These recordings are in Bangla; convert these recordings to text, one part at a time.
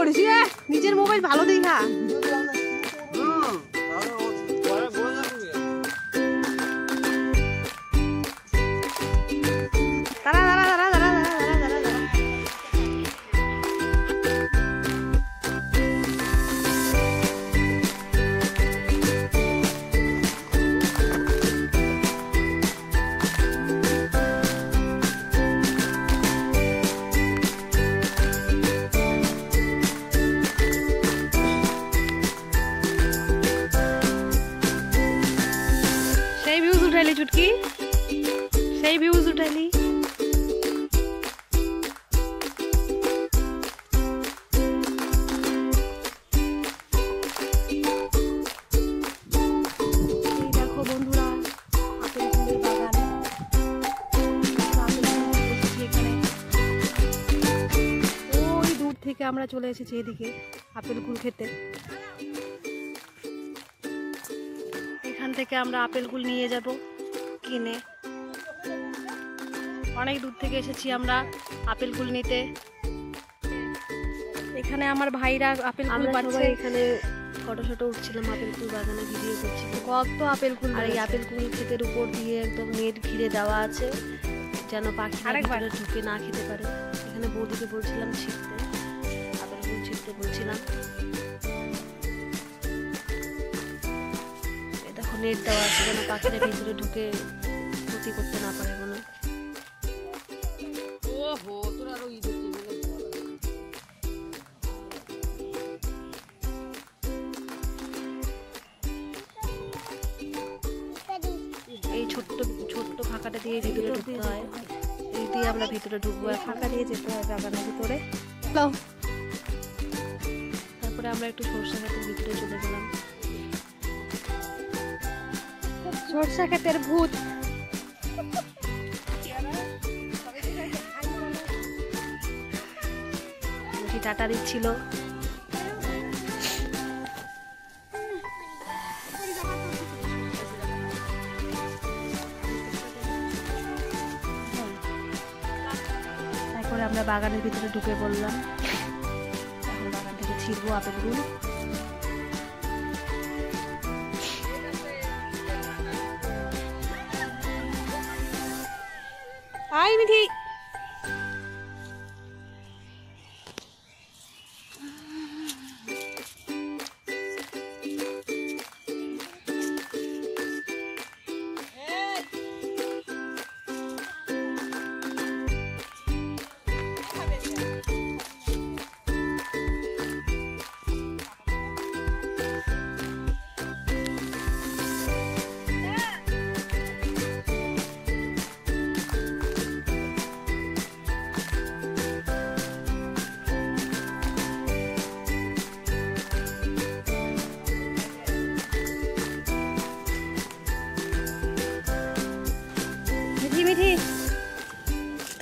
করিস নিজের মোবাইল ভালো দেখা चुटकी सही व्यूज उठा ली। देखो बंधुरा आपेल फुलेर बागान ओई दूर থেকে আমরা চলে এসেছি এদিকে আপেল কুল খেতে। এখান থেকে আমরা আপেল কুল নিয়ে যাব কিনে। অনেক দূর থেকে এসেছি আমরা আপেল কুল নিতে। এখানে আমার ভাইরা আপেল কুল পাচ্ছে। এখানে ফটো শটো উঠছিলাম আপেল কুল বাগানে ভিডিও করছিলাম। কত আপেল কুল, আর এই আপেল কুল ক্ষেতের উপর দিয়ে একদম নেট ঘিরে দেওয়া আছে যেন পাখি ভিতরে ঢুকে না খেতে পারে। এখানে বৌদিকে বলছিলাম ছিটতে, আপেল কুল ছিটতে বলছিলাম। দেখো নেট দেওয়া আছে যেন পাখিরা ভিতরে ঢুকে ক্ষতি করতে না পারে কোনো। এই ছোট্ট ছোট্ট ফাঁকাটা দিয়ে ভিতরে ঢুকতে হয়। এই দিয়ে আমরা ভিতরে ঢুকবো, ফাঁকা দিয়ে যেতে হয় বাগানের ভিতরে। তারপরে আমরা একটু সরষে ক্ষেতের ভিতরে চলে গেলাম। সরষে ক্ষেতের ভূত। টাটা দিচ্ছিল। তারপরে আমরা বাগানের ভিতরে ঢুকে পড়লাম। এখন বাগান থেকে ছিড়বো আপেলগুলো। আই মিঠি মিঠি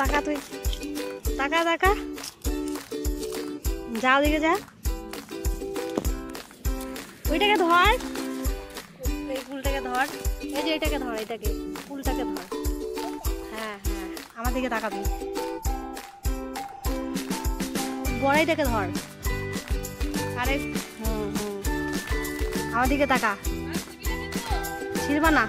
টাকা, তুই টাকা টাকা যা ওদিকে যা। ওইটাকে ধর, এই ফুলটাকে ধর, এই যে এটাকে ধর, এটাকে ফুলটাকে ধর। হ্যাঁ হ্যাঁ আমার দিকে তাকাবি, বড়াইটাকে ধর। আরে আমার দিকে তাকা, ছিড়বা না।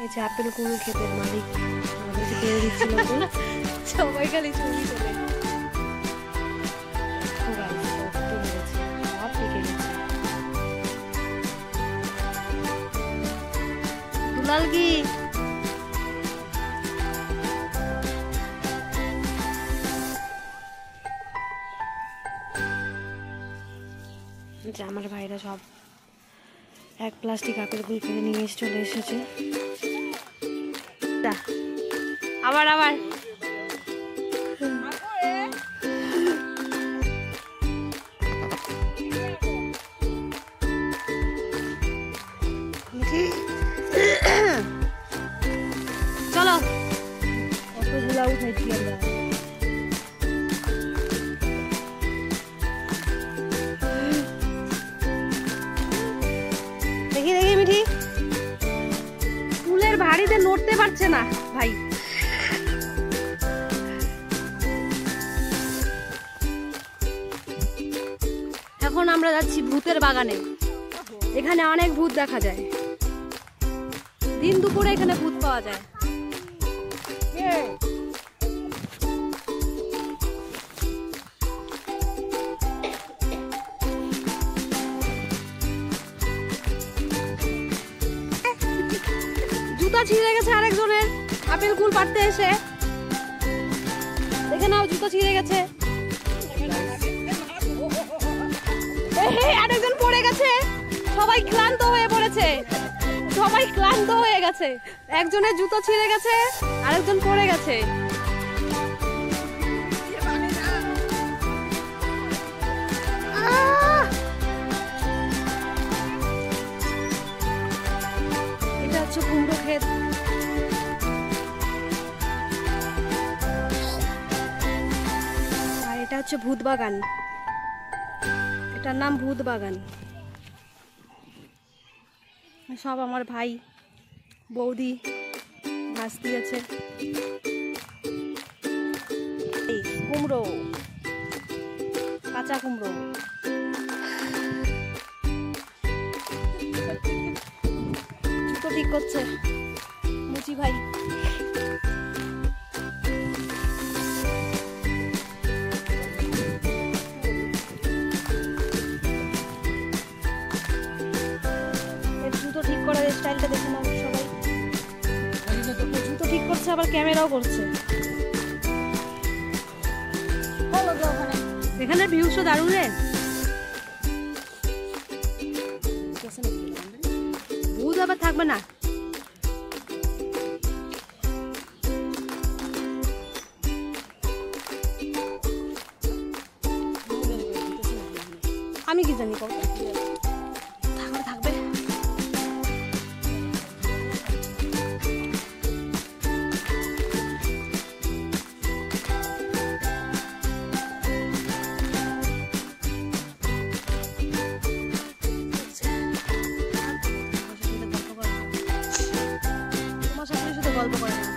এই যে আপেল কুল ক্ষেতের মালিক আমাদেরকে পেয়ে দিচ্ছিল, সবাই খালি ছবি তোলে। সব পেকে গেছে। দুলাল কি আমার ভাইরা সব এক প্লাস্টিক আপেল কুল কিনে নিয়ে চলে এসেছে। আবার আবার চলো, কতগুলা উঠাইছি আমরা। উঠতে পারছে না ভাই। এখন আমরা যাচ্ছি ভূতের বাগানে। এখানে অনেক ভূত দেখা যায়, দিন দুপুরে এখানে ভূত পাওয়া যায়। জুতা ছিঁড়ে গেছে আরেকজনের আপেল কুল পাড়তে এসে, দেখে নাও জুতা ছিঁড়ে গেছে। আরেকজন পড়ে গেছে, সবাই ক্লান্ত হয়ে পড়েছে, সবাই ক্লান্ত হয়ে গেছে। একজনের জুতো ছিঁড়ে গেছে, আরেকজন পড়ে গেছে। এটা হচ্ছে কুমড়ো ক্ষেত। আর এটা হচ্ছে ভূত বাগান, এটার নাম ভূত বাগান। সব আমার ভাই বৌদি ঘাস দিয়েছে। কুমড়ো, কাঁচা কুমড়ো। জুতো ঠিক করছে মুচি ভাই। স্টাইলটা দেখে নাও সবাই। জুতো ঠিক করছে, আবার ক্যামেরাও করছে। এখানে ভিউসও দারুণ রে। ভূত আবার থাকবে না। আমি কি জানি কত থাকবে। গল্প করে না।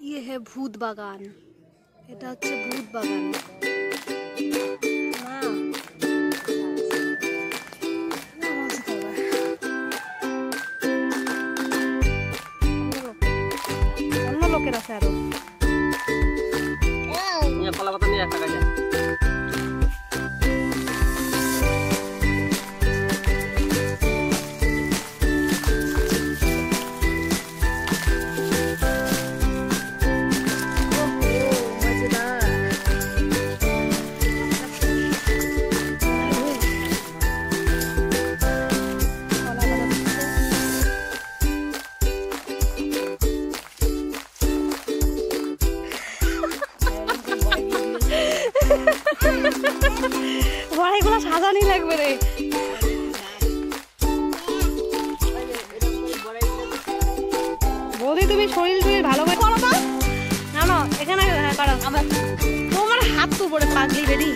ये है भूत बागान। এটা হচ্ছে ভূত বাগান। অন্য লোকের আছে আরো। এগুলো সাজানি লাগবে রে। বৌদি তুমি শরীর টরীর ভালো করে করো তো। না না এখানে করো। তোমার হাত তো পড়ে পাগলি বেরি।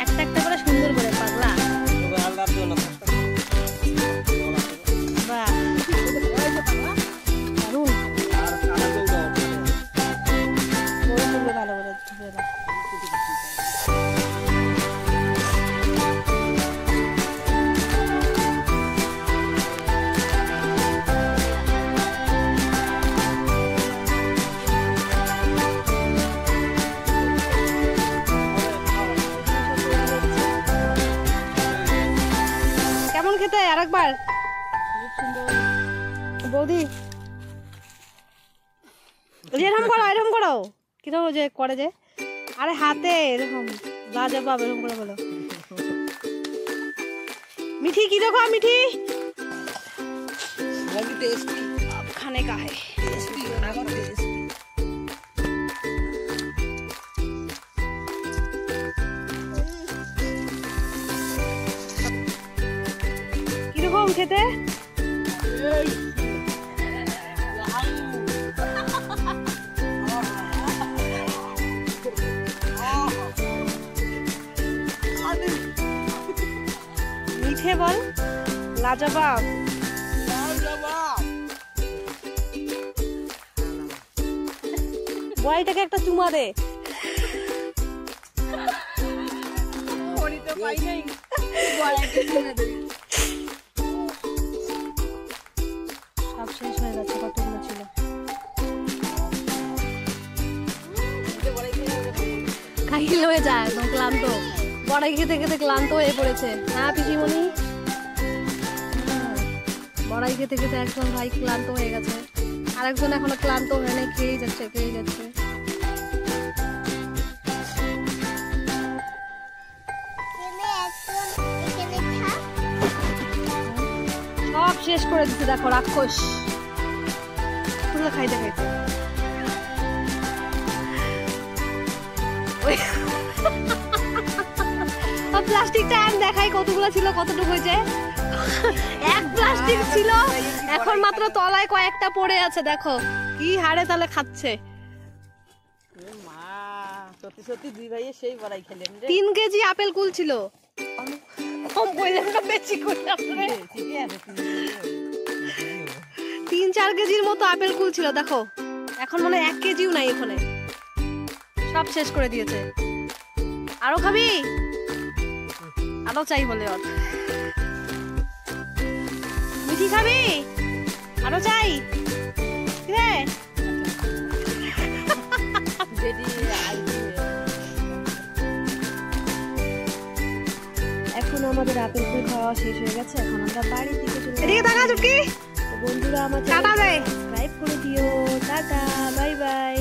একটা একটা করে সুন্দর করে পাগলা। কেমন খেতে আরেকবার বৌদি? এরকম করো, এরকম করো। কিরকম যে করে যে, আরে হাতে এরকম লাজবাব এরকম করে বলো। মিঠি কি দেখো মিঠি खाने का है। কিরকম খেতে? মিঠে বল, লাজবাব। বয়টাকে একটা চুমা দে। সব শেষ হয়ে গেছে, কতগুলো ছিল। খাইল হয়ে যায়, একদম ক্লান্ত। বড়াই খেতে খেতে ক্লান্ত হয়ে পড়েছে না পিসিমণি? বড়াই খেতে খেতে একদম ভাই ক্লান্ত হয়ে গেছে। আরেকজন এখনো ক্লান্ত হয়ে নাই, খেয়েই যাচ্ছে খেয়েই যাচ্ছে। সব শেষ করে দিতে দেখো রাক্ষস। তুলে খাইতে খাইতে প্লাস্টিকটা আমি দেখাই কতগুলো ছিল, কতটুকু হয়েছে। এক প্লাস্টিক ছিল, এখন মাত্র তলায় কয়েকটা পড়ে আছে। দেখো কি হাড়ে তালে খাচ্ছে। 3 কেজি আপেল কুল ছিল। 3-4 কেজির মতো আপেল কুল ছিল। দেখো এখন মনে 1 কেজিও নাই এখানে, সব শেষ করে দিয়েছে। আরো খাবি? আরো চাই বলে ওর। মিঠি খাবি? আরো চাই? এখন আমাদের আপেল কুল খাওয়া শেষ হয়ে গেছে। এখন আমরা বাড়ির দিকে চলে যাই। এদিকে তাকা চুটকি। বন্ধুরা আমার চ্যানেলটা সাবস্ক্রাইব করে দিও। Tata, bye bye.